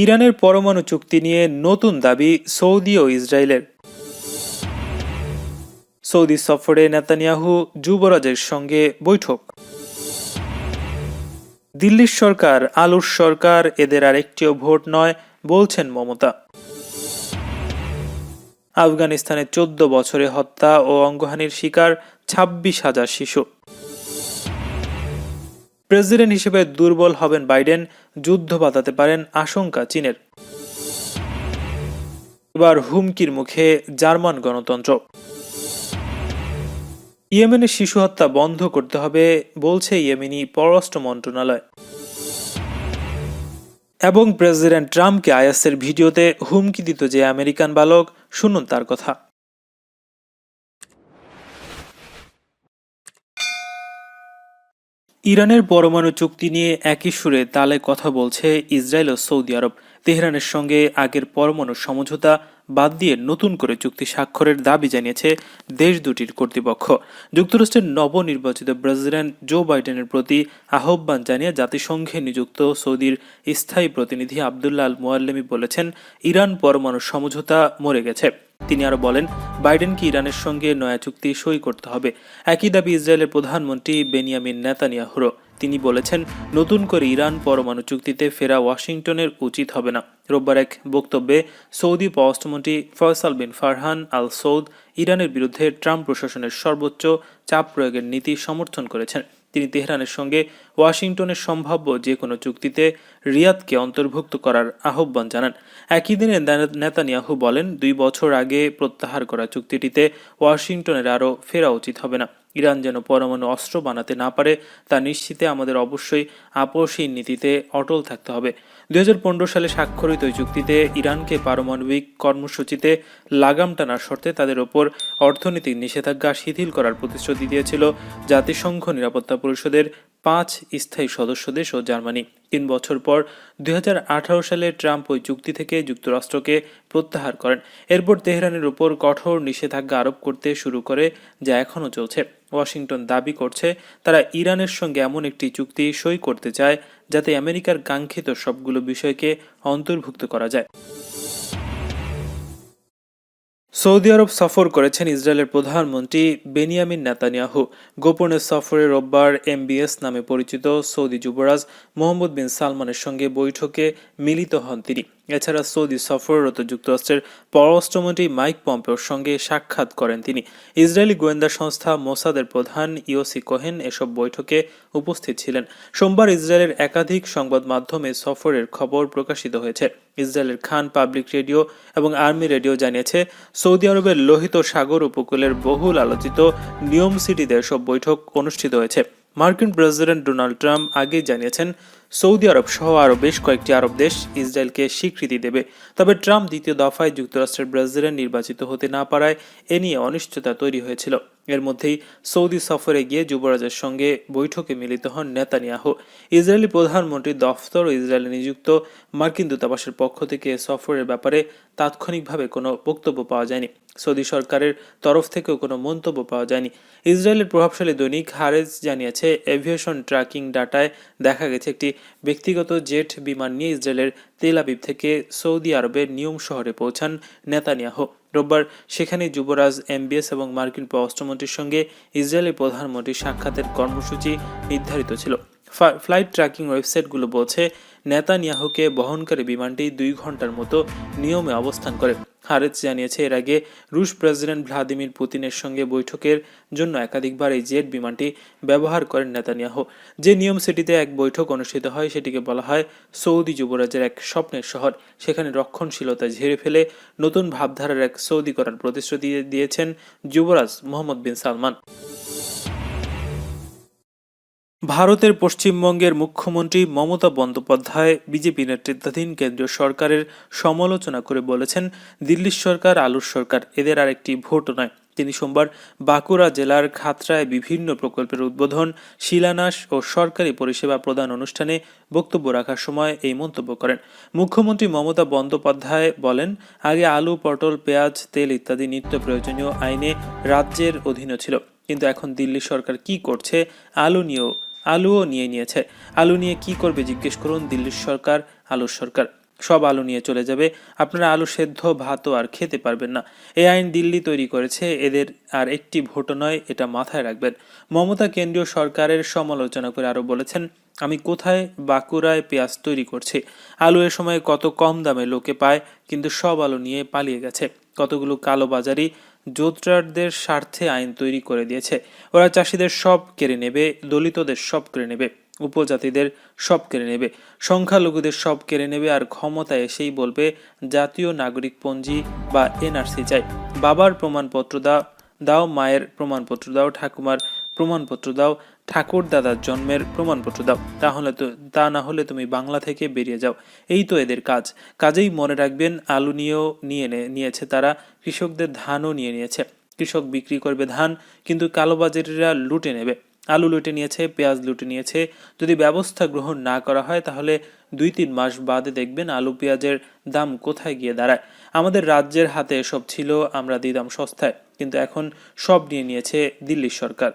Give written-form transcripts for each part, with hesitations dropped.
ইরানের পরমাণু চুক্তি নিয়ে নতুন দাবি সৌদি ও ইসরায়েলের। সৌদি সফরে নেতানিয়াহু যুবরাজের সঙ্গে বৈঠক। দিল্লির সরকার আলুর সরকার, এদের আরেকটিও ভোট নয় বলছেন মমতা। আফগানিস্তানে 14 বছরে হত্যা ও অঙ্গহানির শিকার 26,000 শিশু। প্রেসিডেন্ট হিসেবে দুর্বল হবেন বাইডেন, যুদ্ধ বাঁধাতে পারেন আশঙ্কা চীনের। এবার হুমকির মুখে জার্মান গণতন্ত্র। ইয়েমেনের শিশু হত্যা বন্ধ করতে হবে বলছে ইয়েমেনি পররাষ্ট্র মন্ত্রণালয়। এবং প্রেসিডেন্ট ট্রাম্পকে আইএসের ভিডিওতে হুমকি দিত যে আমেরিকান বালক, শুনুন তার কথা। ইরানের পরমাণু চুক্তি নিয়ে একই সুরে তালে কথা বলছে ইসরায়েল ও সৌদি আরব। তেহরানের সঙ্গে আগের পরমাণু সমঝোতা বাদ দিয়ে নতুন করে চুক্তি স্বাক্ষরের দাবি জানিয়েছে দেশ দুটির কর্তৃপক্ষ। যুক্তরাষ্ট্রের নবনির্বাচিত প্রেসিডেন্ট জো বাইডেনের প্রতি আহ্বান জানিয়ে জাতিসংঘে নিযুক্ত সৌদির স্থায়ী প্রতিনিধি আবদুল্লাহ আল মুয়াল্লেমি বলেছেন, ইরান পরমাণু সমঝোতা মরে গেছে। তিনি আরো বলেন, বাইডেনকে ইরানের সঙ্গে নয়া চুক্তি সই করতে হবে। একই দাবি ইসরায়েলের প্রধানমন্ত্রী বেনিয়ামিন নেতানিয়াহুরও। তিনি বলেছেন, নতুন করে ইরান পরমাণু চুক্তিতে ফেরা ওয়াশিংটনের উচিত হবে না। রোববার এক বক্তব্যে সৌদি পররাষ্ট্রমন্ত্রী ফয়সাল বিন ফারহান আল সৌদ ইরানের বিরুদ্ধে ট্রাম্প প্রশাসনের সর্বোচ্চ চাপ প্রয়োগের নীতি সমর্থন করেছেন। তিনি তেহরানের সঙ্গে ওয়াশিংটনের সম্ভাব্য যে কোনো চুক্তিতে রিয়াদকে অন্তর্ভুক্ত করার আহ্বান জানান। একই দিনে নেতানিয়াহু বলেন, 2 বছর আগে প্রত্যাহার করা চুক্তিটিতে ওয়াশিংটনের আরও ফেরা উচিত হবে না। ইরান যেন পরমাণু অস্ত্র বানাতে না পারে তা নিশ্চিতে আমাদের অবশ্যই আপসহীন নীতিতে অটল থাকতে হবে। 2015 সালে স্বাক্ষরিত ওই চুক্তিতে ইরানকে পারমাণবিক কর্মসূচিতে লাগাম টানার শর্তে তাদের ওপর অর্থনৈতিক নিষেধাজ্ঞা শিথিল করার প্রতিশ্রুতি দিয়েছিল জাতিসংঘ নিরাপত্তা পরিষদের 5 স্থায়ী সদস্য দেশ ও জার্মানি। 3 বছর পর 2018 সালে ট্রাম্প ওই চুক্তি থেকে যুক্তরাষ্ট্রকে প্রত্যাহার করেন। এরপর তেহরানের উপর কঠোর নিষেধাজ্ঞা আরোপ করতে শুরু করে, যা এখনও চলছে। ওয়াশিংটন দাবি করছে, তারা ইরানের সঙ্গে এমন একটি চুক্তি সই করতে চায় যাতে আমেরিকার কাঙ্ক্ষিত সবগুলো বিষয়কে অন্তর্ভুক্ত করা যায়। সৌদি আরব সফর করেছেন ইসরায়েলের প্রধানমন্ত্রী বেনিয়ামিন নেতানিয়াহু। গোপনে সফরে রোববার এমবিএস নামে পরিচিত সৌদি যুবরাজ মোহাম্মদ বিন সালমানের সঙ্গে বৈঠকে মিলিত হন তিনি। এছাড়া সৌদি সফররত যুক্তরাষ্ট্রের পররাষ্ট্রমন্ত্রী মাইক পম্পেওর সঙ্গে সাক্ষাৎ করেন তিনি। ইসরায়েলি গোয়েন্দা সংস্থা মোসাদের প্রধান ইওসি কোহেন এসব বৈঠকে উপস্থিত ছিলেন। সোমবার ইসরায়েলের একাধিক সংবাদ মাধ্যমে সফরের খবর প্রকাশিত হয়েছে। ইসরায়েলের খান পাবলিক রেডিও এবং আর্মি রেডিও জানিয়েছে, সৌদি আরবের লোহিত সাগর উপকূলের বহুল আলোচিত নিয়ম সিটিতে সব বৈঠক অনুষ্ঠিত হয়েছে। মার্কিন প্রেসিডেন্ট ডোনাল্ড ট্রাম্প আগেই জানিয়েছেন, সৌদি আরব সহ আরও বেশ কয়েকটি আরব দেশ ইসরায়েলকে স্বীকৃতি দেবে। তবে ট্রাম্প দ্বিতীয় দফায় যুক্তরাষ্ট্রের প্রেসিডেন্ট নির্বাচিত হতে না পারায় এ নিয়ে অনিশ্চয়তা তৈরি হয়েছিল। এর মধ্যেই সৌদি সফরে গিয়ে যুবরাজের সঙ্গে বৈঠকে মিলিত হন নেতানিয়াহু। ইসরায়েলি প্রধানমন্ত্রীর দফতর ও ইসরায়েলে নিযুক্ত মার্কিন দূতাবাসের পক্ষ থেকে সফরের ব্যাপারে তাৎক্ষণিকভাবে কোনো বক্তব্য পাওয়া যায়নি। সৌদি সরকারের তরফ থেকেও কোনো মন্তব্য পাওয়া যায়নি। ইসরায়েলের প্রভাবশালী দৈনিক হারেজ জানিয়েছে, এভিয়েশন ট্র্যাকিং ডাটায় দেখা গেছে একটি ব্যক্তিগত জেট বিমান নিয়ে ইসরায়েলের তেল আবিব থেকে সৌদি আরবের নিয়ম শহরে পৌঁছান নেতানিয়াহু। রোববার সেখানে যুবরাজ, এমবিএস এবং মার্কিন পররাষ্ট্রমন্ত্রীর সঙ্গে ইসরায়েলের প্রধানমন্ত্রীর সাক্ষাতের কর্মসূচি নির্ধারিত ছিল। ফ্লাইট ট্র্যাকিং ওয়েবসাইটগুলো বলছে, নেতানিয়াহুকে বহনকারী বিমানটি 2 ঘন্টার মতো নিয়মে অবস্থান করে। হারেজ জানিয়েছে, এর আগে রুশ প্রেসিডেন্ট ভ্লাদিমির পুতিনের সঙ্গে বৈঠকের জন্য একাধিকবার এই জেট বিমানটি ব্যবহার করেন নেতানিয়াহু। যে নিয়ম সিটিতে এক বৈঠক অনুষ্ঠিত হয় সেটিকে বলা হয় সৌদি যুবরাজের এক স্বপ্নের শহর। সেখানে রক্ষণশীলতা ঝেড়ে ফেলে নতুন ভাবধারার এক সৌদি করার প্রতিশ্রুতি দিয়েছেন যুবরাজ মোহাম্মদ বিন সালমান। ভারতের পশ্চিমবঙ্গের মুখ্যমন্ত্রী মমতা বন্দ্যোপাধ্যায় বিজেপি নেতৃত্বাধীন কেন্দ্রীয় সরকারের সমালোচনা করে বলেছেন, দিল্লির সরকার আলুর সরকার, এদের আরেকটি ভোট নয়। তিনি সোমবার বাঁকুড়া জেলার খাতড়ায় বিভিন্ন প্রকল্পের উদ্বোধন, শিলান্যাস ও সরকারি পরিষেবা প্রদান অনুষ্ঠানে বক্তব্য রাখার সময় এই মন্তব্য করেন। মুখ্যমন্ত্রী মমতা বন্দ্যোপাধ্যায় বলেন, আগে আলু, পটল, পেঁয়াজ, তেল ইত্যাদি নিত্য প্রয়োজনীয় আইনে রাজ্যের অধীনে ছিল, কিন্তু এখন দিল্লি সরকার কি করছে, আলুও নিয়ে নিয়েছে। আলু নিয়ে কি করবে জিজ্ঞেস করুন দিল্লির সরকার, আলুর সরকার। সব আলু নিয়ে চলে যাবে, আপনারা আলু সেদ্ধ ভাতও আর খেতে পারবেন না। এই আইন দিল্লি তৈরি করেছে, এদের আর একটি ভোটও নয়, এটা মাথায় রাখবেন। মমতা কেন্দ্রীয় সরকারের সমালোচনা করে আরো বলেছেন, আমি কোথায় বাঁকুড়ায় পেঁয়াজ তৈরি করছি, আলু এ সময় কত কম দামে লোকে পায়, কিন্তু সব আলু নিয়ে পালিয়ে গেছে। কতগুলো কালোবাজারি জোটরারদের স্বার্থে আইন তৈরি করে দিয়েছে। ওরা চাষিদের সব কেড়ে নেবে, দলিতদের সব কেড়ে নেবে, উপজাতিদের সব কেড়ে নেবে, সংখ্যালঘুদের সব কেড়ে নেবে, আর ক্ষমতায় এসেই বলবে জাতীয় নাগরিক পঞ্জি বা এনআরসি চাই। বাবার প্রমাণপত্র দাও, মায়ের প্রমাণপত্র দাও, ঠাকুমার প্রমাণপত্র দাও, ঠাকুর দাদার জন্মের প্রমাণপত্র দাও, তা না হলে তুমি বাংলা থেকে বেরিয়ে যাও। এই তো এদের কাজ। কাজেই মনে রাখবেন, আলু নিয়েছে তারা, কৃষকদের ধানও নিয়েছে। কৃষক বিক্রি করবে ধান, কিন্তু কালোবাজারিরা লুটে নেবে। আলু লুটে নিয়েছে, পেঁয়াজ লুটে নিয়েছে। যদি ব্যবস্থা গ্রহণ না করা হয়, তাহলে 2-3 মাস বাদে দেখবেন আলু পেঁয়াজের দাম কোথায় গিয়ে দাঁড়ায়। আমাদের রাজ্যের হাতে এসব ছিল, আমরা দিতাম সস্তায়, কিন্তু এখন সব নিয়ে নিয়েছে দিল্লির সরকার।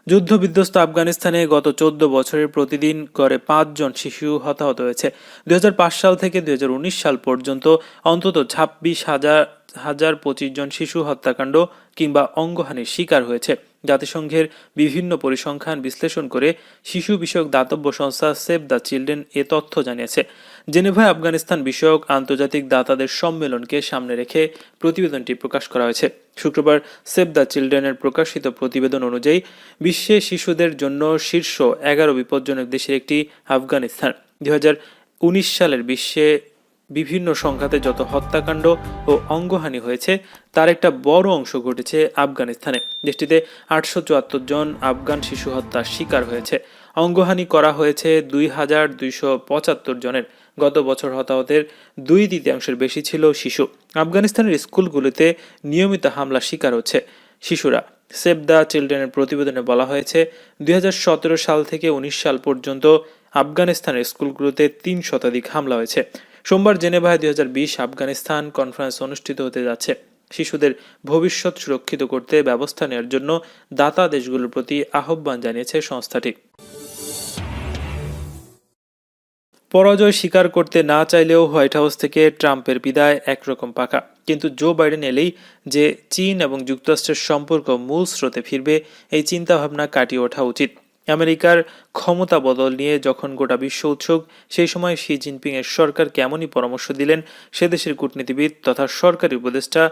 যুদ্ধবিধ্বস্ত আফগানিস্তানে গত 14 বছরে প্রতিদিন গড়ে 5 জন শিশু হতাহত হয়েছে। 2005 সাল থেকে 2019 সাল পর্যন্ত অন্তত 26,025 জন শিশু হত্যাকাণ্ড কিংবা অঙ্গহানির শিকার হয়েছে। জাতিসংঘের বিভিন্ন পরিসংখ্যান বিশ্লেষণ করে শিশু বিষয়ক দাতব্য সংস্থা সেভ দ্য চিলড্রেন এ তথ্য জানিয়েছে। জেনেভায় আফগানিস্তান বিষয়ক আন্তর্জাতিক দাতাদের সম্মেলনকে সামনে রেখে প্রতিবেদনটি প্রকাশ করা হয়েছে। শুক্রবার সেভ দ্য চিলড্রেনের প্রকাশিত প্রতিবেদন অনুযায়ী বিশ্বে শিশুদের জন্য শীর্ষ 11 বিপজ্জনক দেশের একটি আফগানিস্তান। 2019 সালের বিশ্বে বিভিন্ন সংঘাতে যত হত্যাকাণ্ড ও অঙ্গহানি হয়েছে, তার একটা বড় অংশ ঘটেছে আফগানিস্তানে। দেশটিতে 874 জন আফগান শিশু হত্যার শিকার হয়েছে। অঙ্গহানি করা হয়েছে 2275 জনের। গত বছর হতাহতের 2/3 বেশি ছিল শিশু। আফগানিস্তানের স্কুলগুলিতে নিয়মিত হামলা শিকার হচ্ছে শিশুরা। সেভ দ্য চিলড্রেনের প্রতিবেদনে বলা হয়েছে, 2017 সাল থেকে 19 সাল পর্যন্ত আফগানিস্তানের স্কুলগুলোতে 3 শতাধিক হামলা হয়েছে। সোমবার জেনেভায় 2020 আফগানিস্তান কনফারেন্স অনুষ্ঠিত হতে যাচ্ছে। শিশুদের ভবিষ্যৎ সুরক্ষিত করতে ব্যবস্থা নেওয়ার জন্য দাতা দেশগুলোর প্রতি আহ্বান জানিয়েছে সংস্থাটি। পরাজয় স্বীকার করতে না চাইলেও হোয়াইট হাউস থেকে ট্রাম্পের বিদায় একরকম পাকা, কিন্তু জো বাইডেন এলেই যে চীন এবং যুক্তরাষ্ট্রের সম্পর্ক মূল স্রোতে ফিরবে, এই চিন্তাভাবনা কাটিয়ে ওঠা উচিত। আমেরিকার ক্ষমতা বদল নিয়ে যখন গোটা বিশ্ব উৎসুক, সেই সময় শি জিনপিং এর সরকার কেমনই পরামর্শ দিলেন সে দেশের কূটনীতিবিদ তথা সরকারি উপদেষ্টা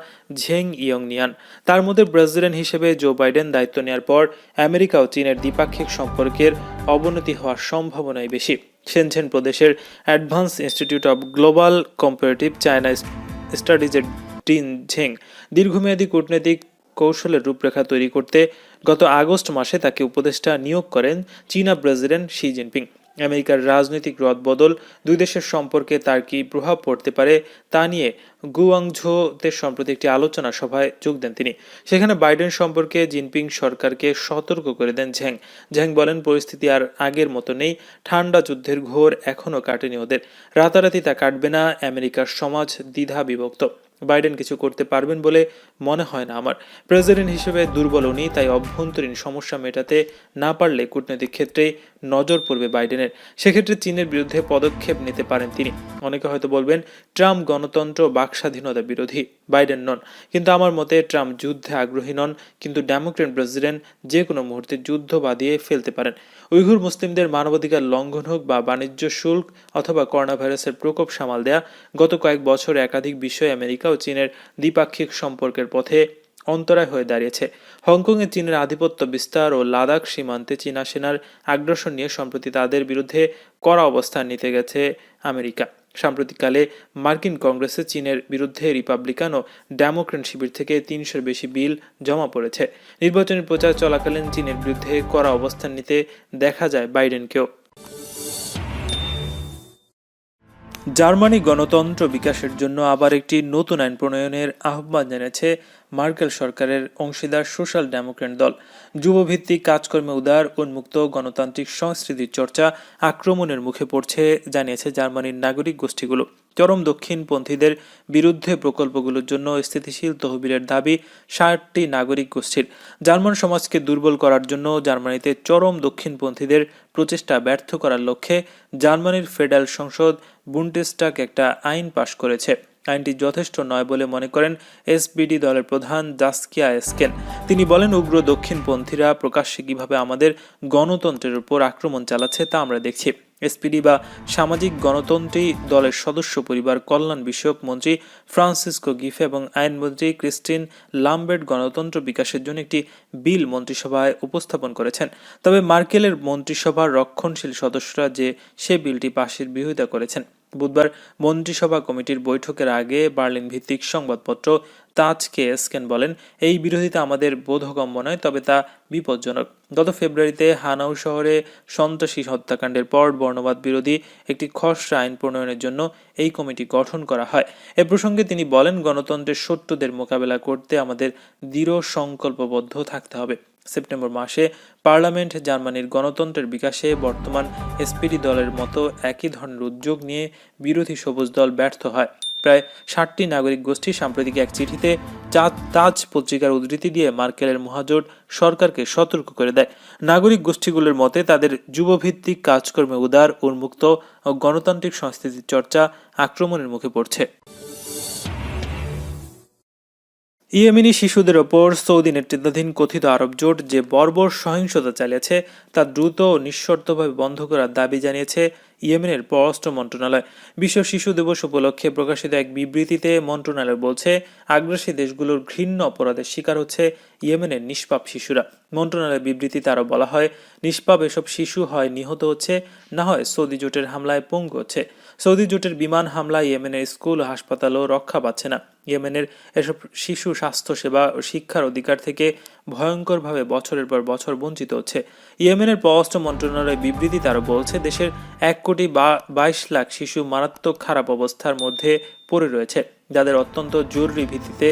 ঝেং ইয়ং-নিয়ান। তার মধ্যে প্রেসিডেন্ট হিসেবে জো বাইডেন দায়িত্ব নেওয়ার পর আমেরিকা ও চীনের দ্বিপাক্ষিক সম্পর্কের অবনতি হওয়ার সম্ভাবনাই বেশি। শেনঝেন প্রদেশের advance institute of global comparative China স্টাডিজের ডিন ঝেং দীর্ঘমেয়াদী কূটনৈতিক কৌশলের রূপরেখা তৈরি করতে গত আগস্ট মাসে তাকে উপদেষ্টা নিয়োগ করেন চীনা প্রেসিডেন্ট শি জিনপিং। আমেরিকার রাজনৈতিক রদবদল দুই দেশের সম্পর্কে তার কি প্রভাব পড়তে পারে তা নিয়ে গুয়াংঝোতে সম্প্রতি একটি আলোচনা সভায় যোগ দেন তিনি। সেখানে বাইডেন সম্পর্কে জিনপিং সরকারকে সতর্ক করে দেন ঝ্যাং বলেন, পরিস্থিতি আর আগের মতো নেই, ঠান্ডা যুদ্ধের ঘোর এখনো কাটেনি ওদের, রাতারাতি তা কাটবে না। আমেরিকার সমাজ দ্বিধা বিভক্ত, বাইডেন কিছু করতে পারবেন বলে মনে হয় না আমার। প্রেসিডেন্ট হিসেবে দুর্বল উনি, তাই অভ্যন্তরীণ সমস্যা মেটাতে না পারলে কূটনৈতিক ক্ষেত্রে নজর পড়বে বাইডেনের। সেক্ষেত্রে চীনের বিরুদ্ধে পদক্ষেপ নিতে পারেন তিনি। অনেকে হয়তো বলবেন, ট্রাম্প গণতন্ত্র বাক স্বাধীনতা বিরোধী, বাইডেন নন। কিন্তু আমার মতে ট্রাম্প যুদ্ধে আগ্রহী নন, কিন্তু ডেমোক্র্যাট প্রেসিডেন্ট যে কোনো মুহূর্তে যুদ্ধ বাঁধিয়ে ফেলতে পারেন। উইঘুর মুসলিমদের মানবাধিকার লঙ্ঘন হোক বা বাণিজ্য শুল্ক অথবা করোনা ভাইরাসের প্রকোপ সামাল দেয়া, গত কয়েক বছর একাধিক বিষয় আমেরিকা ও চীনের দ্বিপাক্ষিক সম্পর্কের পথে অন্তরায় হয়ে দাঁড়িয়েছে। হংকংয়ে চীনের আধিপত্য বিস্তার ও লাদাখ সীমান্তে চীনা সেনার আগ্রাসন নিয়ে সম্প্রতি তাদের বিরুদ্ধে কড়া অবস্থান নিতে গেছে আমেরিকা। সাম্প্রতিককালে মার্কিন কংগ্রেসে চীনের বিরুদ্ধে রিপাবলিকান ও ডেমোক্র্যাট শিবির থেকে 300-এর বেশি বিল জমা পড়েছে। নির্বাচনী প্রচার চলাকালীন চীনের বিরুদ্ধে কড়া অবস্থান নিতে দেখা যায় বাইডেনকেও। জার্মানি গণতন্ত্র বিকাশের জন্য আবার একটি নতুন আইন প্রণয়নের আহ্বান জানিয়েছে মার্কেল সরকারের অংশীদার সোশ্যাল ডেমোক্র্যাট দল। যুবভিত্তিক কাজকর্মে উদার, উন্মুক্ত, গণতান্ত্রিক সংস্কৃতির চর্চা আক্রমণের মুখে পড়ছে জানিয়েছে জার্মানির নাগরিক গোষ্ঠীগুলো। চরম দক্ষিণপন্থীদের বিরুদ্ধে প্রকল্পগুলোর জন্য স্থিতিশীল তহবিলের দাবি 60টি নাগরিক গোষ্ঠীর। জার্মান সমাজকে দুর্বল করার জন্য জার্মানিতে চরম দক্ষিণপন্থীদের প্রচেষ্টা ব্যর্থ করার লক্ষ্যে জার্মানির ফেডারেল সংসদ বুন্ডেসটাগ একটা আইন পাশ করেছে। আইনটি যথেষ্ট নয় বলে মনে করেন এসপিডি দলের প্রধান জাস্কিয়া এসকেন। তিনি বলেন, উগ্র দক্ষিণপন্থীরা প্রকাশ্যে কিভাবে আমাদের গণতন্ত্রের উপর আক্রমণ চালাচ্ছে তা আমরা দেখছি। এসপিডি বা সামাজিক গণতন্ত্রী দলের সদস্য পরিবার কল্যাণ বিষয়ক মন্ত্রী ফ্রান্সিসকো গিফে এবং আইনমন্ত্রী ক্রিস্টিন লাম্বের্ট গণতন্ত্র বিকাশের জন্য একটি বিল মন্ত্রিসভায় উপস্থাপন করেছেন। তবে মার্কেলের মন্ত্রিসভার রক্ষণশীল সদস্যরা সে বিলটি পাশের বিরোধিতা করেছেন। বুধবার মন্ত্রিসভা কমিটির বৈঠকের আগে বার্লিন ভিত্তিক সংবাদপত্র তাজকে এসকেন বলেন, এই বিরোধিতা আমাদের বোধগম্য নয়, তবে তা বিপজ্জনক। গত ফেব্রুয়ারিতে হানাউ শহরে সন্ত্রাসী হত্যাকাণ্ডের পর বর্ণবাদ বিরোধী একটি খসড়া আইন প্রণয়নের জন্য এই কমিটি গঠন করা হয়। এ প্রসঙ্গে তিনি বলেন, গণতন্ত্রের শত্রুদের মোকাবেলা করতে আমাদের দৃঢ় সংকল্পবদ্ধ থাকতে হবে। সেপ্টেম্বর মাসে পার্লামেন্ট জার্মানির গণতন্ত্রের বিকাশে বর্তমান এসপিডি দলের মতো একই ধরনের উদ্যোগ নিয়ে বিরোধী সবুজ দল ব্যর্থ হয়। প্রায় 60টি নাগরিক গোষ্ঠী সাম্প্রতিক এক চিঠিতে তাজ পত্রিকার উদ্ধৃতি দিয়ে মার্কেলের মহাজোট সরকারকে সতর্ক করে দেয়। নাগরিক গোষ্ঠীগুলোর মতে তাদের যুবভিত্তিক কাজকর্মে উদার, উন্মুক্ত ও গণতান্ত্রিক সংস্কৃতির চর্চা আক্রমণের মুখে পড়ছে। ইয়েমেনি শিশুদের ওপর সৌদি নেতৃত্বাধীন কথিত আরব জোট যে বর্বর সহিংসতা চালিয়েছে তা দ্রুত ও নিঃশর্তভাবে বন্ধ করার দাবি জানিয়েছে ইয়েমেনের পররাষ্ট্র মন্ত্রণালয়। বিশ্ব শিশু দিবস উপলক্ষে প্রকাশিত এক বিবৃতিতে মন্ত্রণালয় বলছে, আগ্রাসী দেশগুলোর ঘৃণ্য অপরাধের শিকার হচ্ছে ইয়েমেনের নিষ্পাপ শিশুরা। মন্ত্রণালয়ের বিবৃতিতে আরও বলা হয়, নিষ্পাপ এসব শিশু হয় নিহত হচ্ছে, না হয় সৌদি জোটের হামলায় পঙ্গু হচ্ছে। সৌদি জোটের বিমান হামলায় ইয়েমেনের স্কুল ও হাসপাতালও রক্ষা পাচ্ছে না। ইয়েমেনের এসব শিশু স্বাস্থ্যসেবা ও শিক্ষার অধিকার থেকে ভয়ঙ্করভাবে বছরের পর বছর বঞ্চিত হচ্ছে। ইয়েমেনের পররাষ্ট্র মন্ত্রণালয় বিবৃতিতে আরও বলছে, দেশের 1,22,00,000 শিশু মারাত্মক খারাপ অবস্থার মধ্যে পড়ে রয়েছে, যাদের অত্যন্ত জরুরি ভিত্তিতে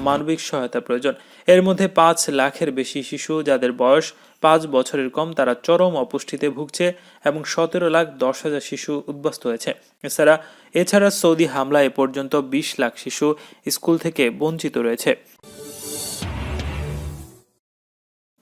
মানবিক সহায়তা প্রয়োজন। এর মধ্যে 5 লাখের বেশি শিশু যাদের বয়স 5 বছরের কম, তারা চরম অপুষ্টিতে ভুগছে এবং 17,10,000 শিশু উদ্বাস্তু হয়েছে। এছাড়া সৌদি হামলায় এ পর্যন্ত 20 লাখ শিশু স্কুল থেকে বঞ্চিত রয়েছে।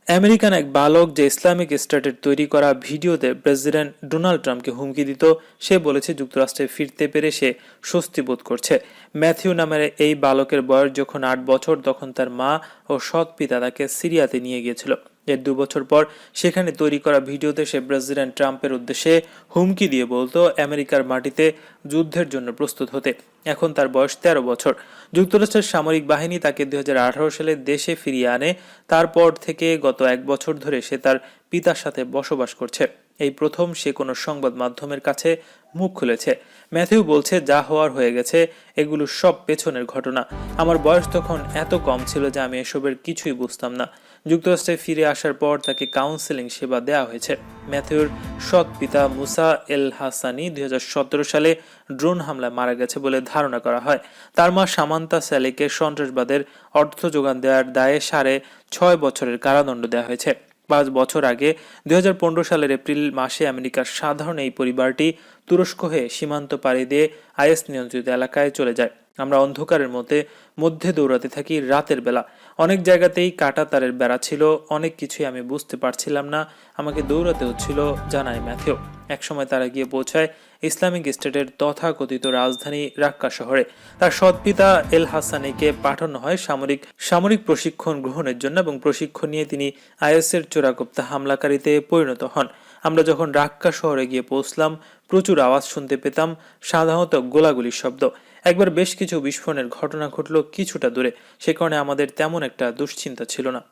আমেরিকান এক বালক যে ইসলামিক স্টেটের তৈরি করা ভিডিওতে প্রেসিডেন্ট ডোনাল্ড ট্রাম্পকে হুমকি দিত, সে বলেছে যুক্তরাষ্ট্রে ফিরতে পেরে সে স্বস্তি বোধ করছে। ম্যাথিউ নামের এই বালকের বয়স যখন 8 বছর, তখন তার মা ও সৎ পিতা তাকে সিরিয়াতে নিয়ে গিয়েছিল। এর 2 বছর পর সেখানে তৈরি করা ভিডিওতে সে প্রেসিডেন্ট ট্রাম্পের উদ্দেশ্যে হুমকি দিয়ে বলতো আমেরিকার মাটিতে যুদ্ধের জন্য প্রস্তুত হতে। এখন তার বয়স 13 বছর। যুক্তরাষ্ট্রের সামরিক বাহিনী তাকে 2018 সালে দেশে ফিরিয়ে আনে। তারপর থেকে গত 1 বছর ধরে সে তার পিতার সাথে বসবাস করছে। এই প্রথম সে কোনো সংবাদ মাধ্যমের কাছে মুখ খুলেছে। ম্যাথিউ বলছে, যা হওয়ার হয়ে গেছে, এগুলো সব পেছনের ঘটনা। আমার বয়স তখন এত কম ছিল যে আমি এসবের কিছুই বুঝতাম না। যুক্তরাষ্ট্রে ফিরে আসার পর তাকে কাউন্সেলিং সেবা দেওয়া হয়েছে। ম্যাথিউর সৎ পিতা মুসা এল হাসানি 2017 সালে ড্রোন হামলায় মারা গেছে বলে ধারণা করা হয়। তার মা সামান্তা স্যালিকে সন্ত্রাসবাদের অর্থ যোগান দেওয়ার দায়ে 6.5 বছরের কারাদণ্ড দেওয়া হয়েছে। 5 বছর আগে 2015 সালের এপ্রিল মাসে আমেরিকার সাধারণ এই পরিবারটি তুরস্ক হয়ে সীমান্ত পাড়ি দিয়ে আইএস নিয়ন্ত্রিত এলাকায় চলে যায়। আমরা অন্ধকারের মধ্যে দৌড়াতে থাকি রাতের বেলা। অনেক জায়গাতেই কাটা তারের বেড়া ছিল, অনেক কিছুই আমি বুঝতে পারছিলাম না, আমাকে দৌড়াতে হচ্ছিল, জানায় ম্যাথিউ। একসময় তারা গিয়ে পৌঁছায় ইসলামিক স্টেটের তথাকথিত রাজধানী রাক্কা শহরে। তার সৎ পিতা এল হাসানিকে পাঠানো হয় সামরিক প্রশিক্ষণ গ্রহণের জন্য এবং প্রশিক্ষণ নিয়ে তিনি আইএসের চোরাকোপ্তা হামলাকারীতে পরিণত হন। আমরা যখন রাক্কা শহরে গিয়ে পৌঁছলাম, প্রচুর আওয়াজ শুনতে পেতাম, সাধারণত গোলাগুলির শব্দ। একবার বেশ কিছু বিস্ফোরণের ঘটনা ঘটল কিছুটা দূরে, সে কারণে আমাদের তেমন একটা দুশ্চিন্তা ছিল না।